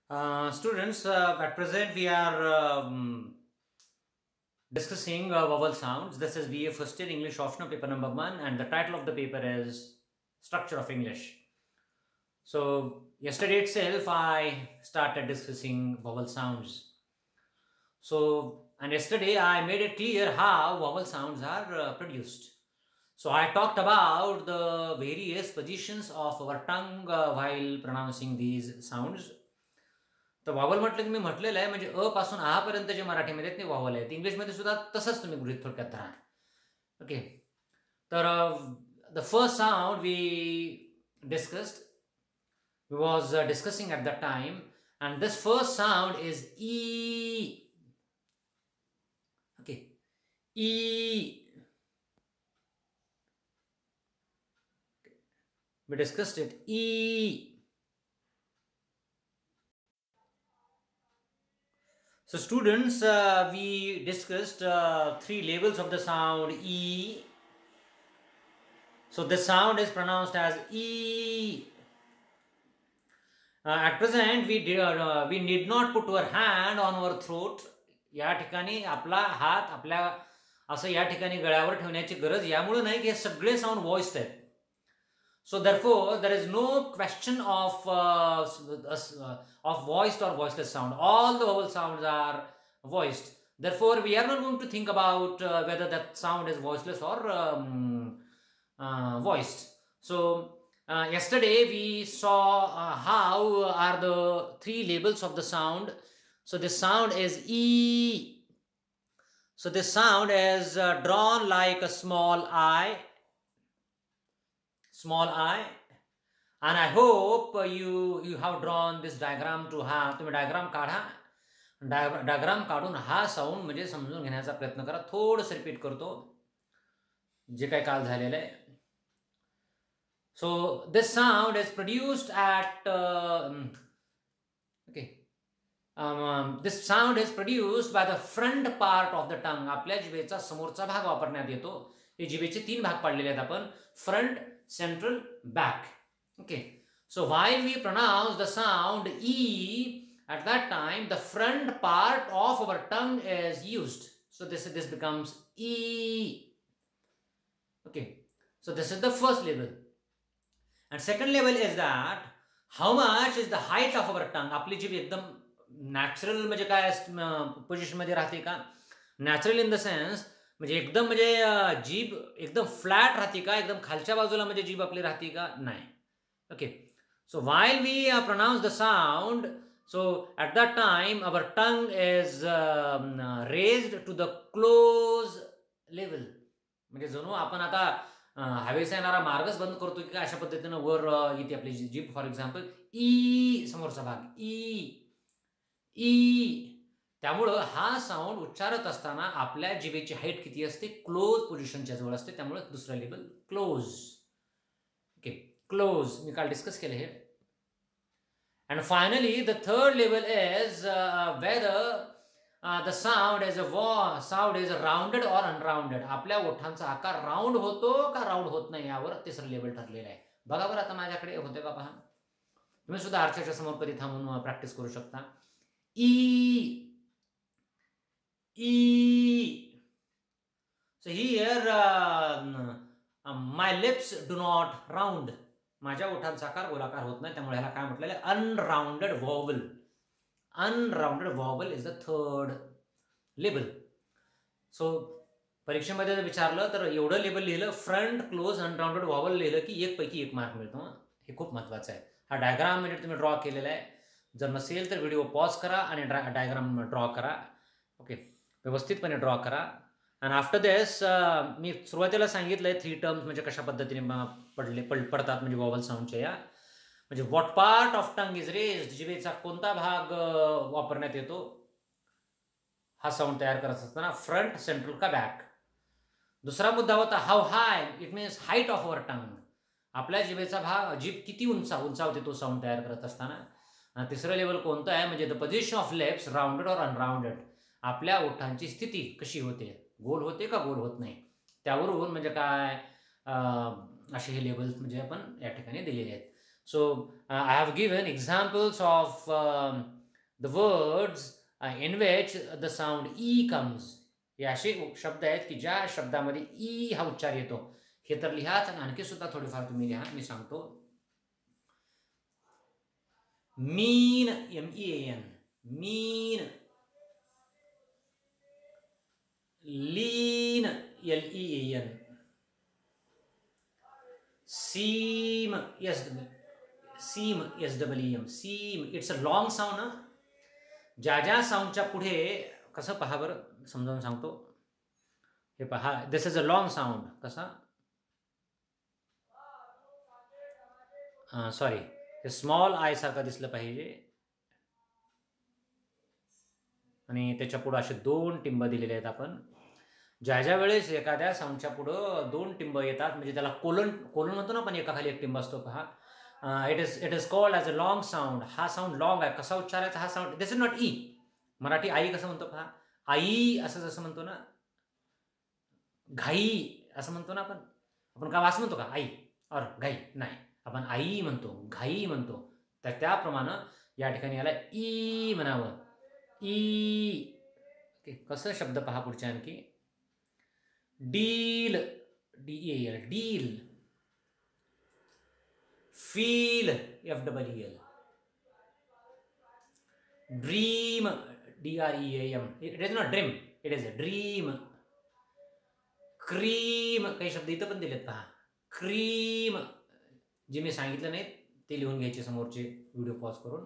Students, at present we are discussing vowel sounds. This is BA First Year English Optional Paper number 1, and the title of the paper is Structure of English. So, yesterday itself I started discussing vowel sounds. And yesterday I made it clear how vowel sounds are produced. So, I talked about the various positions of our tongue while pronouncing these sounds. तर व्हावल म्हटलं की मी म्हटलेलं आहे म्हणजे अ पासून आ पर्यंत जे मराठीमध्ये आहेत ते व्हावल आहेत. इंग्लिशमध्ये सुद्धा तसंच तुम्ही गृहीत थोडक्यात धरा. ओके. तर the first sound we discussed was discussing at that time, and this first sound is E. Okay. E. We discussed it. E. So students, we discussed three labels of the sound E. So this sound is pronounced as E. At present, we need not put our hand on our throat. या ठिकाणी आपला हात आपल्या असं या ठिकाणी गळ्यावर ठेवण्याची गरज यामुळे नाही की हे सगळे साऊंड व्हॉइस्ड आहेत. So therefore, there is no question of voiced or voiceless sound. All the vowel sounds are voiced. Therefore, we are not going to think about whether that sound is voiceless or voiced. So yesterday we saw how are the three labels of the sound. So this sound is E. So this sound is drawn like a small I. Small I, and I hope you have drawn this diagram to have. तुम्ही diagram काढा. Diagram काढून हा sound म्हणजे समजून घेण्याचा प्रयत्न करा. थोडंसं रिपीट करतो जे काही काल झालेलं आहे. So this sound is produced at this sound is produced by the front part of the tongue. आपल्या जिभेचा समोरचा भाग वापरण्यात येतो. हे जिभेचे तीन भाग पाडलेले आहेत आपण. Front, central, back. Okay. So while we pronounce the sound E, at that time the front part of our tongue is used. So this becomes E. Okay. So this is the first level. And second level is that how much is the height of our tongue. आपली जीभ एकदम natural म्हणजे काय position मध्ये राहते का? Natural in the sense म्हणजे एकदम म्हणजे जीभ एकदम फ्लॅट राहते का? एकदम खालच्या बाजूला म्हणजे जीभ आपली राहते का? नाही. Okay. So while we pronounce the sound, so at that time our tongue is raised to the close level. म्हणजे जणू आपण आता हवेचा येणारा मार्गच बंद करतो की अशा पद्धतीनं वर येते आपली जीभ. फॉर एक्झाम्पल ई, समोरचा भाग ई. ई. त्यामुळं हा साऊंड उच्चारत असताना आपल्या जिभेची हाईट किती असते? क्लोज पोझिशनच्या जवळ असते. त्यामुळे दुसरा लेवल क्लोज. ओके. क्लोज मी काल डिस्कस केलं हे. And finally the third level is whether the sound is rounded or unrounded. आपल्या ओठांचा आकार राऊंड होतो का राऊंड होत नाही यावर तिसरं लेवल ठरलेलं आहे. बघा बरं आता माझ्याकडे होते का पहा. तुम्ही सुद्धा आरशाच्या समोर कधी थांबून प्रॅक्टिस करू शकता. E. E. So here my lips do not round. माझ्या ओठांचा आकार गोलाकार होत नाही. त्यामुळे ह्याला काय म्हटलेलं आहे? Unrounded vowel. Unrounded vowel is the third लेबल. सो परीक्षेमध्ये जर विचारलं तर एवढं लेबल लिहिलं, फ्रंट, क्लोज, अनराऊंडेड व्हॉवल लिहिलं की एक पैकी एक मार्क मिळतो. हे खूप महत्वाचं आहे. हा डायग्राम म्हणजे तुम्ही ड्रॉ केलेला आहे. जर नसेल तर व्हिडिओ पॉज करा आणि डायग्राम ड्रॉ करा. ओके. व्यवस्थितपणे ड्रॉ करा. अँड आफ्टर दिस मी सुरुवातीला सांगितलं आहे 3 टर्म्स म्हणजे कशा पद्धतीने पडतात म्हणजे व्हॉवल साऊंडच्या. या म्हणजे what part of tongue is raised. जिभेचा कोणता भाग वापरण्यात येतो हा साऊंड तयार करत असताना? फ्रंट, सेंट्रल का बॅक. दुसरा मुद्दा होता how high. It means height of our tongue. आपल्या जिभेचा भाग, जीभ किती उंचावते तो साऊंड तयार करत असताना. आणि तिसरं लेवल कोणतं आहे म्हणजे the position of lips, rounded or unrounded. आपल्या ओठांची स्थिती कशी होते, गोल होते का गोल होत नाही, त्यावरून म्हणजे काय असे हे लेबल्स म्हणजे आपण या ठिकाणी दिलेले आहेत. So I have given examples of the words in which the sound E comes. हे असे शब्द आहेत की ज्या शब्दामध्ये ई हा उच्चार येतो. हे तर लिहाच आणि आणखी सुद्धा थोडेफार तुम्ही लिहा. मी सांगतो. Mean, MEAN, mean. Lean, LEAN. Seem, seem, SEEM, seem. It's a long sound ना. ज्या ज्या साऊंडच्या पुढे कसं पहा बरं, समजावून सांगतो. हे पहा, दिस इज अ लॉंग साऊंड. कसा, सॉरी, हे स्मॉल आय सारखं दिसलं पाहिजे आणि त्याच्या पुढं असे 2 टिंब दिलेले आहेत. आपण ज्या ज्या वेळेस एखाद्या साऊंडच्या पुढं 2 टिंब येतात, म्हणजे त्याला कोलन म्हणतो ना आपण, एका खाली एक टिंब असतो. पहा, it is called as a long sound. हा साऊंड लॉंग आहे. कसा उच्चारायचा हा sound? This is not E. Marathi आई कसं म्हणतो पहा, आई असं जसं म्हणतो ना, घाई असं म्हणतो ना आपण का असं म्हणतो का आई और घाई? नाही, आपण आई म्हणतो, घाई म्हणतो. तर त्याप्रमाणे या ठिकाणी याला ई म्हणावं. ई. कसं शब्द पहा पुढच्या आणखी. Deal, DEAL, deal. Feel, FEEL. Dream, DREAM. It is not dream, it is a dream. Cream, काही शब्द इथं पण दिलेत पहा. क्रीम. जे मी सांगितलं नाही ते लिहून घ्यायचे समोरचे व्हिडिओ पॉज करून.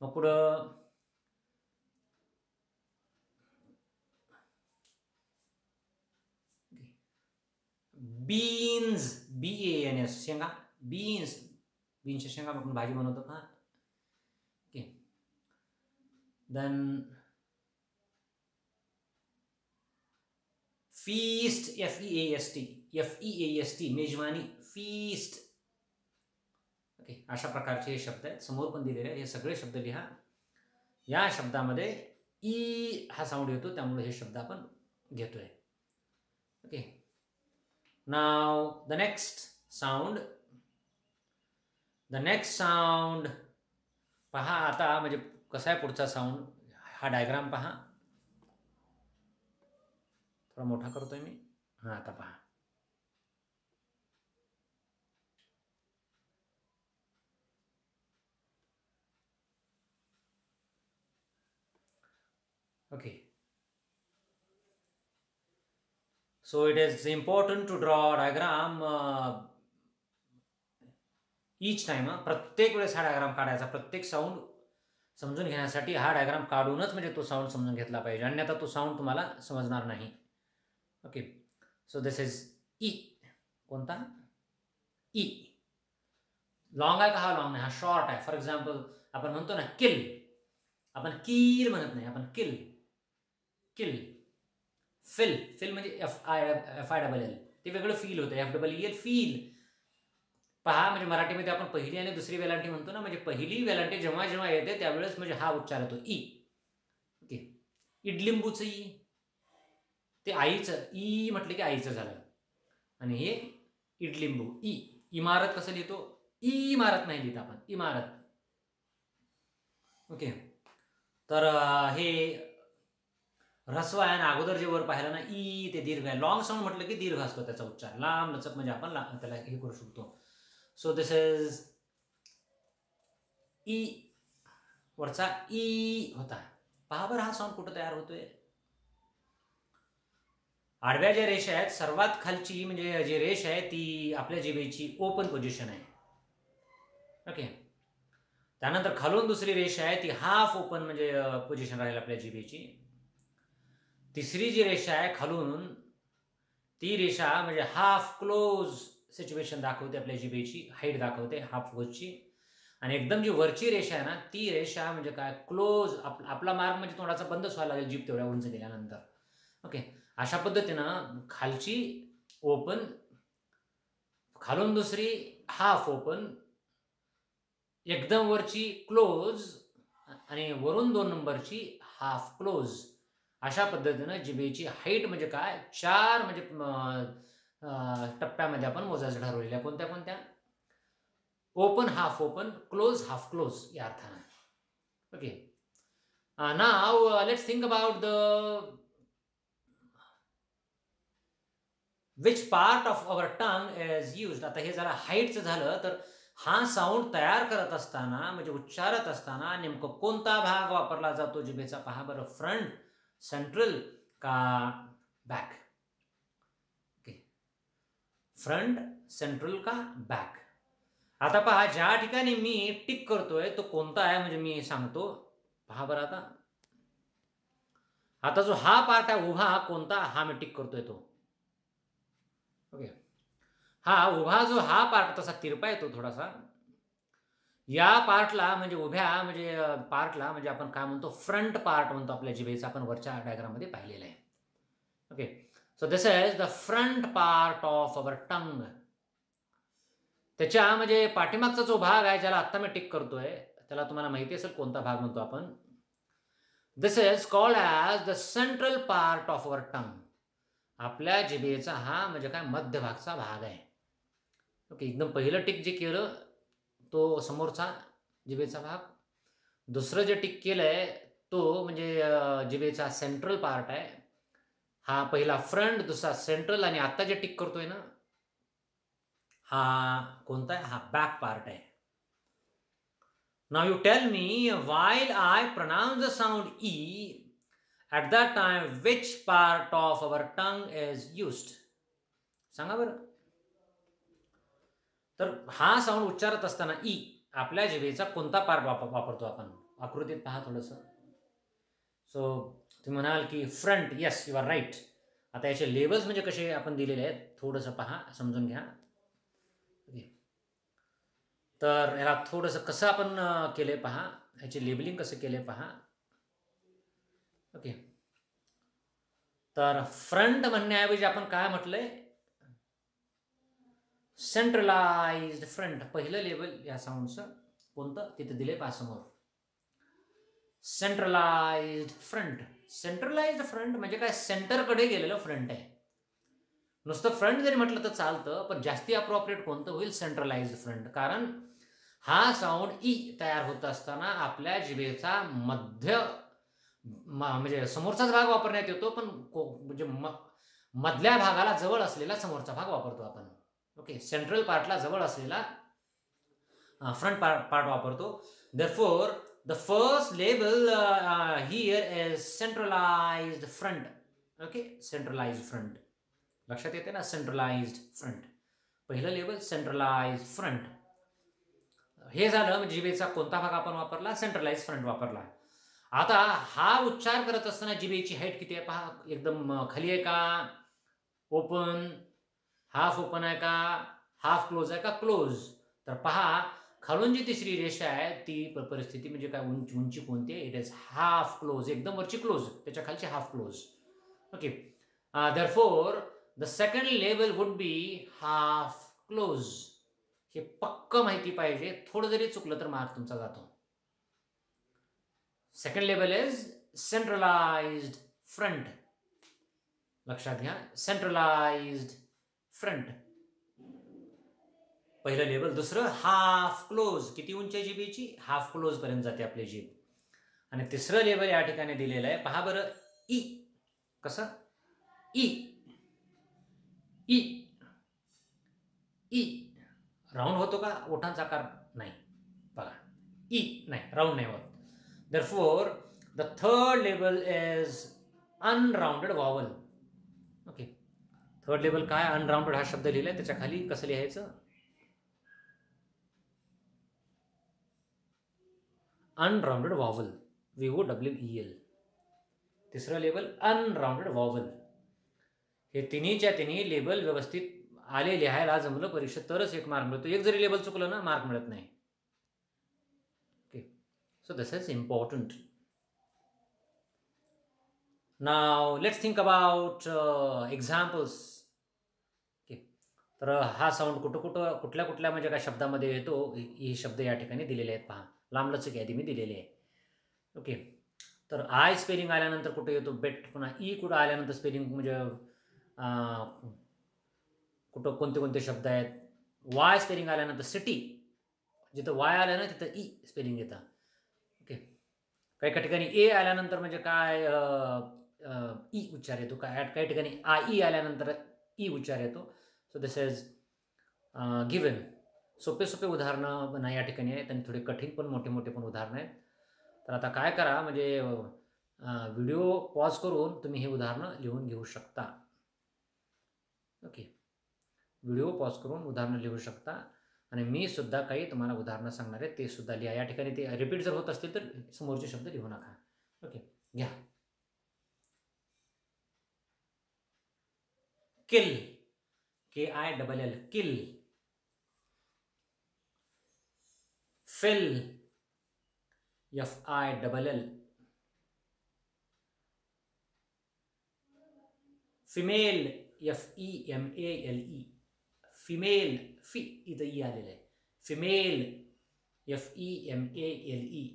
मग पुढं बीन्स, BANS, शेंगा. बीन्स, बीन्सच्या शेंगा आपण भाजी बनवतो का. ओके. देन फीस्ट, FEAST, मेजवानी. फीस्ट. ओके. अशा प्रकारचे हे शब्द आहेत, समोर पण दिलेले आहेत. हे सगळे शब्द लिहा. या शब्दामध्ये ई हा साऊंड येतो, त्यामुळे हे शब्द आपण घेतोय. Okay. Now the next sound. पहा आता, म्हणजे कसा आहे पुढचा साऊंड. हा डायग्राम पहा, थोडा मोठा करतोय मी. हा, आता पहा. Okay. So it is important to draw diagram each time. प्रत्येक वेळेस हा डायग्राम काढायचा. प्रत्येक साऊंड समजून घेण्यासाठी हा डायग्राम काढूनच म्हणजे तो साऊंड समजून घेतला पाहिजे, अन्यथा तो साऊंड तुम्हाला समजणार नाही. Okay. So this is E. कोणता? ई. लॉंग आहे का? हा लॉंग नाही, हा शॉर्ट आहे. फॉर एक्झाम्पल आपण म्हणतो ना किल, आपण कील म्हणत नाही, आपण किल. फिल म्हणजे FILL. ते वेगळं फील होतं. FEEL, feel. पहा, म्हणजे मराठीमध्ये आपण पहिली आणि दुसरी वेलांटी म्हणतो ना, म्हणजे पहिली वेलांटी जेव्हा जेव्हा येते त्यावेळेस म्हणजे हा उच्चार होतो ई. ओके. इडलिंबूचं ई, ते आईचं. ई म्हटलं की आईचं झालं. आणि हे इडलिंबू, ई. इमारत कसं लिहितो? इमारत नाही लिहित आपण, इमारत. ओके. तर हे ऱ्हस्व आहे, आणि अगोदर जे वर पाहिलं ना ई, ते दीर्घ आहे. लॉंग साऊंड म्हटलं की दीर्घ असतो त्याचा उच्चार, लांब लचक, म्हणजे आपण त्याला हे करू शकतो. So this is E. वरचा ई होता. पहा बरं हा साऊंड कुठं तयार होतोय. आडव्या ज्या रेषा आहेत, सर्वात खालची म्हणजे जी रेष आहे ती आपल्या जिभेची ओपन पोझिशन आहे. ओके. त्यानंतर खालून दुसरी रेषा आहे ती हाफ ओपन म्हणजे पोझिशन राहील आपल्या जिभेची. तिसरी जी रेषा आहे खालून, ती रेषा म्हणजे हाफ क्लोज सिच्युएशन दाखवते, आपल्या जिभेची हाईट दाखवते हाफ क्लोजची. आणि एकदम जी वरची रेषा आहे ना, ती रेषा म्हणजे काय, क्लोज. आपला मार्ग म्हणजे तोंडाचा बंदच व्हायला लागेल जीभ तेवढ्या उंच गेल्यानंतर. ओके. अशा पद्धतीनं खालची ओपन, खालून दुसरी हाफ ओपन, एकदम वरची क्लोज, आणि वरून 2 नंबरची हाफ क्लोज. अशा पद्धतीनं जिभेची हाईट म्हणजे काय, 4 म्हणजे टप्प्यामध्ये आपण मोजायचं ठरवलेल्या. कोणत्या? Open half open, close half close या अर्थानं. Okay. Now let's think about the which part of our tongue is used. आता हे जरा हाईटचं झालं तर हा साऊंड तयार करत असताना म्हणजे उच्चारत असताना नेमकं कोणता भाग वापरला जातो जिभेचा? पहा बरं, फ्रंट, सेंट्रल का बॅक? ओके, फ्रंट, सेंट्रल का बॅक? आता पहा, ज्या ठिकाणी मी टिक करतोय तो कोणता आहे म्हणजे मी सांगतो. पहा बरं, आता जो हा पार्ट आहे उभा, कोणता? हा मी टिक करतोय तो. ओके, हा उभा जो हा पार्ट तसा तिरपा येतो थोडासा. या पार्टला म्हणजे उभ्या म्हणजे पार्टला म्हणजे आपण काय म्हणतो, फ्रंट पार्ट म्हणतो आपल्या जिभेचा. आपण वरच्या डायग्राममध्ये पाहिलेलं आहे. Okay, so this is the front part of our tongue. त्याच्या म्हणजे पाठीमागचा जो भाग आहे ज्याला आत्ता मी टिक करतोय त्याला तुम्हाला माहिती असेल कोणता भाग म्हणतो आपण. This is called as the central part of our tongue. आपल्या जिभेचा हा म्हणजे काय मध्यभागचा भाग आहे. ओके, एकदम पहिलं टिक जे केलं तो समोरचा जिभेचा भाग. दुसरं जे टिक केलंय तो म्हणजे जिभेचा सेंट्रल पार्ट आहे. हा पहिला फ्रंट, दुसरा सेंट्रल, आणि आता जे टिक करतोय ना हा कोणता आहे? हा बॅक पार्ट आहे. Now you tell me, while I pronounce the sound E at that time which part of our tongue is used? सांगा बरं. तर हा साऊंड उच्चारत असताना ई आपल्या जिभेचा कोणता पार्ट वापरतो आपण? आकृतीत पहा थोडंसं. सो तुम्ही म्हणाल की front. Yes, you are right. आता याचे लेबल्स म्हणजे कसे आपण दिलेले आहेत थोडंसं पहा, समजून घ्या. ओके, तर याला थोडंसं कसं आपण केलंय पहा, ह्याचे लेबलिंग कसं केलंय पहा. ओके, तर फ्रंट म्हणण्याऐवजी आपण काय म्हटलंय? Centralised front. पहिलं लेबल या साऊंडचं कोणतं तिथे दिले पहा समोर. Centralised front. सेंट्रलाइज्ड फ्रंट म्हणजे काय? सेंटरकडे गेलेलं फ्रंट आहे. नुसतं फ्रंट जरी म्हटलं तर चालतं, पण जास्ती अप्रोप्रिएट कोणतं होईल? Centralised front. कारण हा साऊंड ई तयार होत असताना आपल्या जिभेचा मध्य म्हणजे समोरचाच भाग वापरण्यात येतो, पण म्हणजे मधल्या भागाला जवळ असलेला समोरचा भाग वापरतो आपण. ओके, सेंट्रल पार्टला जवळ असलेला फ्रंट पार्ट वापरतो. Therefore the first label here is centralised front. Okay, centralised front. लक्षात येते ना? सेंट्रलाइज्ड फ्रंट पहिलं लेबल, सेंट्रलाइज्ड फ्रंट. हे झालं म्हणजे जिभेचा कोणता भाग आपण वापरला? सेंट्रलाइज्ड फ्रंट वापरला. आता हा उच्चार करत असताना जिभेची हाईट किती आहे पहा. एकदम खाली आहे का ओपन, हाफ ओपन आहे का, हाफ क्लोज आहे का क्लोज? तर पहा, खालून जी तिसरी रेषा आहे ती परिस्थिती म्हणजे काय? उंची कोणती आहे? It is half close. एकदम वरची क्लोज, त्याच्या खालची half close. Okay, therefore the second level would be half close. हे पक्क माहिती पाहिजे. थोडं जरी चुकलं तर मार्क तुमचा जातो. Second level is centralised front. लक्षात घ्या, सेंट्रलाइज्ड फ्रंट पहिलं लेवल. दुसरं हाफ क्लोज. किती उंची आहे जिभेची? हाफ क्लोज पर्यंत जाते आपली जीभ. आणि तिसरं लेवल या ठिकाणी दिलेलं आहे पहा बरं, ई. कसं? ई. ई. ई. राऊंड होतो का ओठांचा आकार? नाही. बघा, ई नाही, राऊंड नाही होत. Therefore the third level is unrounded vowel. Okay, third level काय? अनराउंडेड हा शब्द लिहिलाय, त्याच्या खाली कसं लिहायचं? Unrounded vowel. VOWEL. तिसरं लेवल अनराउंडेड वॉवल. हे तिन्हीच्या तिन्ही लेबल व्यवस्थित आले, लिहायला जमलं परीक्षेत तरच एक मार्क मिळतो. एक जरी लेबल चुकलं ना मार्क मिळत नाही. Okay, so this is important. Now let's think about examples. Okay, तर हा साऊंड कुठल्या कुठल्या म्हणजे काय शब्दामध्ये येतो हे शब्द या ठिकाणी दिलेले आहेत पहा. लांबलचक यादी मी दिलेली आहे. ओके, तर आय स्पेलिंग आल्यानंतर कुठे येतो? बेट. पुन्हा ई कुठं आल्यानंतर स्पेलिंग म्हणजे कुठं कोणते कोणते शब्द आहेत? वाय स्पेलिंग आल्यानंतर सिटी. जिथं वाय आलं ना तिथं ई स्पेलिंग येतं. ओके. काही ठिकाणी ए आल्यानंतर म्हणजे काय ई उच्चार येतो, काही ठिकाणी आई आल्यानंतर ई उच्चार येतो. So this is given. सोपे सोपे उदाहरणं या ठिकाणी आहेत आणि थोडे कठीण पण मोठे मोठे पण उदाहरणं आहेत. तर आता काय करा, म्हणजे व्हिडिओ पॉज करून तुम्ही हे उदाहरणं लिहून घेऊ शकता. ओके. व्हिडिओ पॉज करून उदाहरणं लिहू शकता आणि मी सुद्धा काही तुम्हाला उदाहरणं सांगणार आहे, ते सुद्धा लिहा. या ठिकाणी ते रिपीट जर होत असतील तर समोरचे शब्द लिहू नका. ओके, घ्या. Kill, KILL, kill. Fill, FILL. Female, FEMALE. Female, फी इथं ई आलेलं आहे. Female, FEMALE.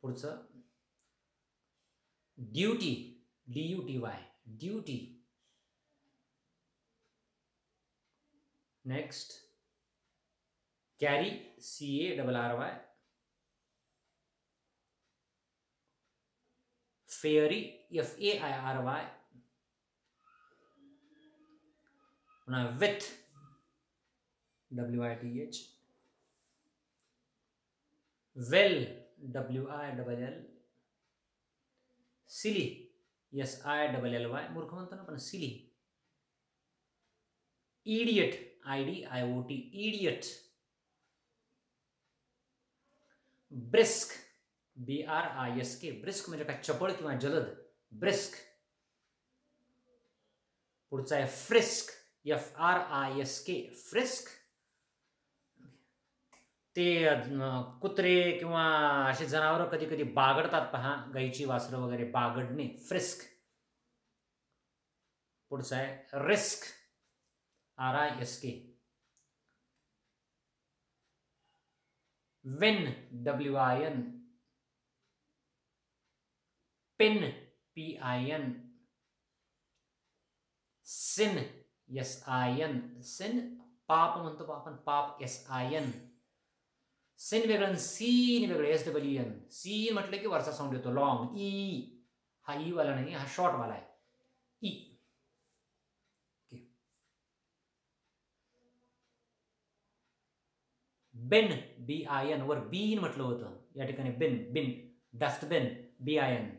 पुढचं duty, DUTY, duty. Next carry, CARRY. Fairy, FAIRY. पुन्हा with, WITH. Will, WILL. Silly, SILLY. मूर्ख म्हणतो ना पण silly. Idiot, IDIOT, idiot. Brisk, BRISK. Brisk म्हणजे काय, चपळ किंवा जलद. ब्रिस्क. पुढचा आहे फ्रिस्क, FRISK. फ्रिस्क. ते कुत्रे किंवा असे जनावरं कधी कधी बागडतात पहा, गाईची वासरं वगैरे, बागडणे, फ्रिस्क. पुढचा आहे risk, RISK. Win, WIN. Pin, PIN. Sin, SIN. Sin, पाप म्हणतो आपण, पाप, SIN. सिन वेगळं, सीन वेगळं, SWN. सीन म्हटलं की वरचा साऊंड येतो लॉंग, ई. हा ई वाला नाही, हा शॉर्ट वाला आहे, ई. बिन, BIN. वर बीन म्हटलं होतं, या ठिकाणी बिन, बिन. Dustbin, BIN.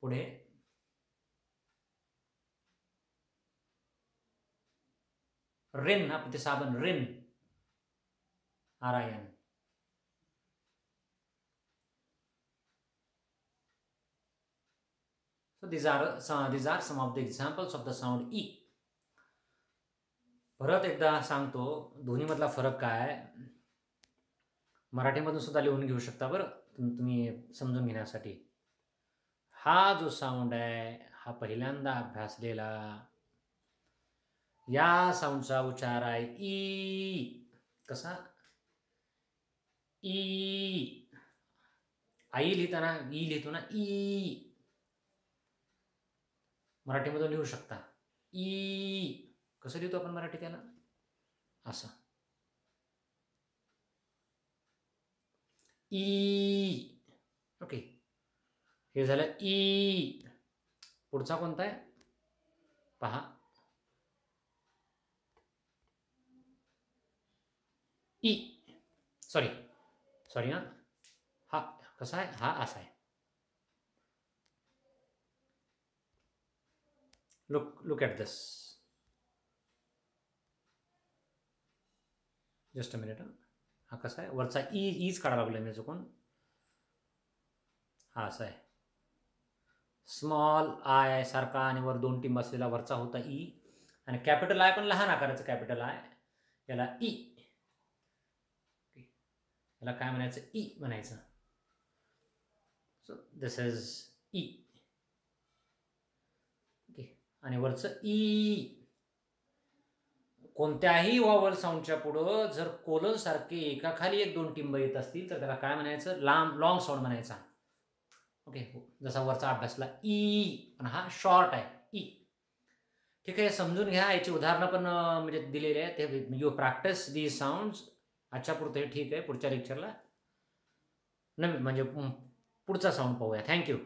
पुढे रिन, आपले साबण, रिन, RIN. So these are some of the examples of the sound E. परत एकदा सांगतो, दोन्हीमधला फरक काय, मराठीमधून सुद्धा लिहून घेऊ शकता बरं तुम्ही समजून घेण्यासाठी. हा जो साऊंड आहे हा पहिल्यांदा अभ्यासलेला, या साऊंडचा उच्चार आहे ई. कसा, ई. आई लिहिताना ई लिहितो ना, ई. मराठीमधून लिहू शकता ई. कसं लिहितो आपण मराठी त्याला, असं, ई. ओके, हे झालं ई. पुढचा कोणता आहे पहा, ई. सॉरी हा कसा आहे, हा असा आहे. Look at this. Just a minute. हा कसा आहे, वरचा ईच काढायला लागला मी चुकून. हा असा आहे, स्मॉल आय सारखा आणि वर दोन टिंब असलेला वरचा होता ई, आणि कॅपिटल आय पण लहान आकाराचं कॅपिटल आय, याला ई. याला काय म्हणायचं, ई म्हणायचं. So this is E. Okay, आणि वरचं ई. कोणत्याही वॉवल साऊंडच्या पुढं जर कोलन सारखे एकाखाली एक दोन टिंब येत असतील तर त्याला काय म्हणायचं, लॉंग साऊंड म्हणायचा. ओके, जसा वरचा अभ्यासला ई, पण हा शॉर्ट आहे ई. ठीक आहे, समजून घ्या. याची उदाहरणं पण म्हणजे दिलेली आहे. ते यू प्रॅक्टिस दीज साऊंड्स. आजच्या पुरते ठीक आहे. पुढच्या लेक्चरला म्हणजे पुढचा साऊंड पाहूया. थँक्यू.